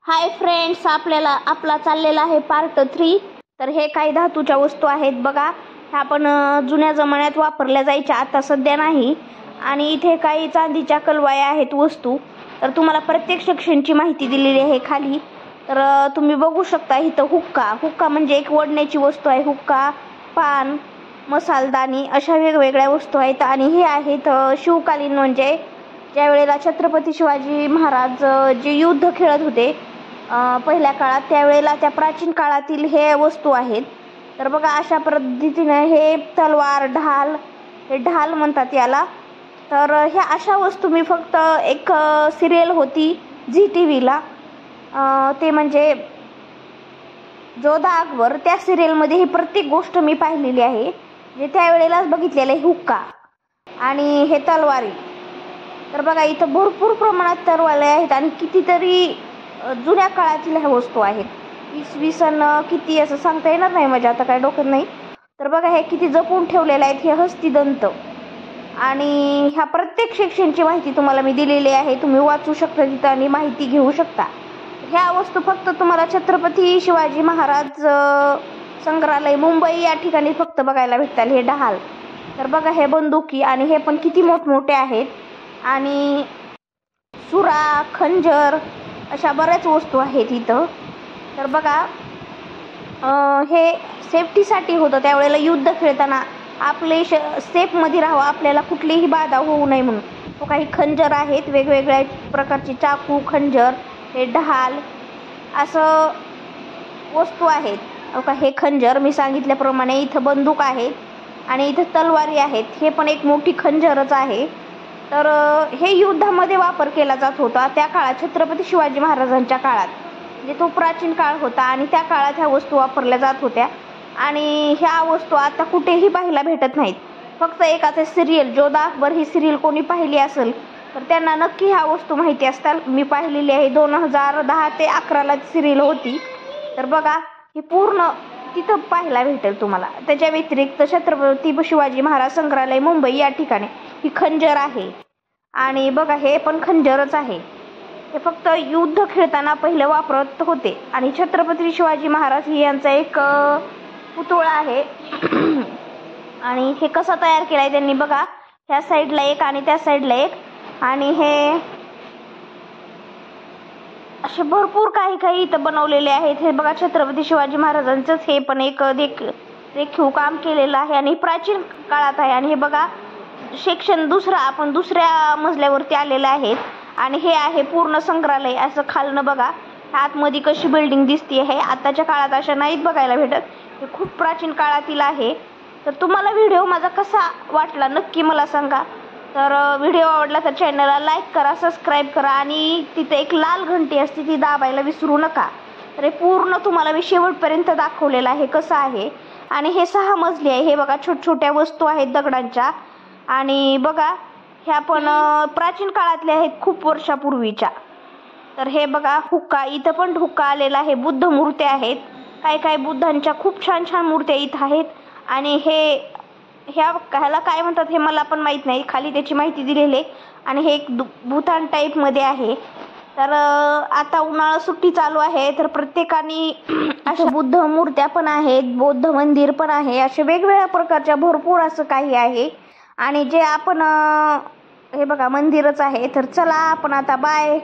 Hi friends, आपला चाललेला आहे पार्ट 3। तर हे काही धातूच्या वस्तू आहेत बघा। ह्या आपण जुन्या जमान्यात वापरल्या जायच्या, आता सध्या नाही। आणि इथे काही चांदीच्या कलवाया आहेत वस्तू। तर तुम्हाला प्रत्येक सेक्शनची माहिती दिलेली आहे खाली। तर तुम्ही बघू शकता इथं हुक्का म्हणजे एक वडण्याची वस्तू आहे। हुक्का, पान, मसालदानी अशा वेगवेगळ्या वस्तू आहेत। आणि हे आहेत शिवकालीन, म्हणजे ज्या वेळेला छत्रपती शिवाजी महाराज जे युद्ध खेळत होते पहिल्या काळात, त्यावेळेला त्या प्राचीन काळातील हे वस्तू आहेत। तर बघा अशा पद्धतीने हे तलवार, ढाल, हे ढाल म्हणतात याला। तर ह्या अशा वस्तू मी फक्त एक सिरियल होती झी टीव्हीला, ते म्हणजे जोधा अकबर, त्या सिरियलमध्ये ही प्रत्येक गोष्ट मी पाहिलेली आहे। जे त्यावेळेलाच बघितलेलं आहे हुक्का आणि हे तलवारी। तर बघा इथं भरपूर प्रमाणात तलवारी आहेत आणि कितीतरी जुन्या काळातील ह्या वस्तू आहेत। इसवी सन किती असं सांगता येणार नाही, माझ्या आता काय डोक्यात नाही। तर बघा हे किती जपून ठेवलेले आहेत, हे हस्तिदंत। आणि ह्या प्रत्येक सेक्शनची माहिती तुम्हाला मी दिलेली आहे, तुम्ही वाचू शकता तिथं आणि माहिती घेऊ शकता। ह्या वस्तू फक्त तुम्हाला छत्रपती शिवाजी महाराज संग्रहालय मुंबई या ठिकाणी फक्त बघायला भेटतात हे ढाल। तर बघा हे बंदुकी, आणि हे पण किती मोठमोठे आहेत। आणि सुरा, खंजर अशा बऱ्याच वस्तू आहेत इथं। तर बघा हे सेफ्टीसाठी होतं, त्यावेळेला युद्ध खेळताना आपले सेफमध्ये राहावं, आपल्याला कुठलीही बाधा होऊ नये म्हणून। तो काही खंजर आहेत, वेगवेगळ्या प्रकारचे चाकू, खंजर, हे ढाल असं वस्तू आहेत। का हे खंजर मी सांगितल्याप्रमाणे, इथं बंदूक आहेत आणि इथं तलवारी आहेत। हे पण एक मोठी खंजरच आहे। तर हे युद्धामध्ये वापर केला जात होता त्या काळात, छत्रपती शिवाजी महाराजांच्या काळात, म्हणजे तो प्राचीन काळ होता आणि त्या काळात ह्या वस्तू वापरल्या जात होत्या। आणि ह्या वस्तू आता कुठेही पाहायला भेटत नाहीत। फक्त एकाचे सिरियल जोधा अकबर ही सिरियल कोणी पाहिली असेल तर त्यांना नक्की ह्या वस्तू माहिती असतात। मी पाहिलेली आहे, 2010 ते 11 सिरियल होती। तर बघा ही पूर्ण तिथं पाहायला भेटेल तुम्हाला। त्याच्या व्यतिरिक्त छत्रपती शिवाजी महाराज संग्रहालय मुंबई या ठिकाणी ही खंजर आहे। आणि बघा हे पण खंजरच आहे, हे फक्त युद्ध खेळताना पहिले वापरत होते। आणि छत्रपती शिवाजी महाराज ही यांचा एक पुतळा आहे। आणि हे कसा तयार केलाय त्यांनी बघा, ह्या साईडला एक आणि त्या साईडला एक, आणि हे असे भरपूर काही इथं बनवलेले आहेत। हे बघा छत्रपती शिवाजी महाराजांचंच हे पण एक रेखीव काम केलेलं आहे आणि प्राचीन काळात आहे। आणि हे बघा सेक्शन दुसरा, आपण दुसऱ्या मजल्यावरती आलेले आहेत। आणि हे आहे पूर्ण संग्रहालय। असं खालनं बघा आतमध्ये कशी बिल्डिंग दिसते, आहे आताच्या काळात अशा नाहीत बघायला भेटत, हे खूप प्राचीन काळातील आहे। तर तुम्हाला व्हिडिओ माझा कसा वाटला नक्की मला सांगा। तर व्हिडिओ आवडला तर चॅनलला लाईक करा, सबस्क्राईब करा, आणि तिथे एक लाल घंटी असते ती दाबायला विसरू नका। तर हे पूर्ण तुम्हाला मी शेवटपर्यंत दाखवलेलं आहे कसं आहे। आणि हे 6 मजली आहे। हे बघा छोट्या वस्तू आहेत दगडांच्या, आणि बघा ह्या पण प्राचीन काळातल्या आहेत, खूप वर्षापूर्वीच्या। तर हे बघा हुक्का, इथं पण हुक्का आलेला आहे। बुद्ध मूर्त्या आहेत, काय बुद्धांच्या खूप छान मूर्त्या इथं आहेत। आणि ह्याला काय म्हणतात हे मला पण माहित नाही, खाली त्याची माहिती दिलेली आहे। आणि हे एक भूतान टाईप मध्ये आहे। तर आता उन्हाळा सुट्टी चालू आहे, तर प्रत्येकाने अशा बुद्ध मूर्त्या पण आहेत, बौद्ध मंदिर पण आहे, अशा वेगवेगळ्या प्रकारच्या भरपूर असं काही आहे। आणि जे आपण हे बघा मंदिरच आहे। तर चला आपण आता बाय।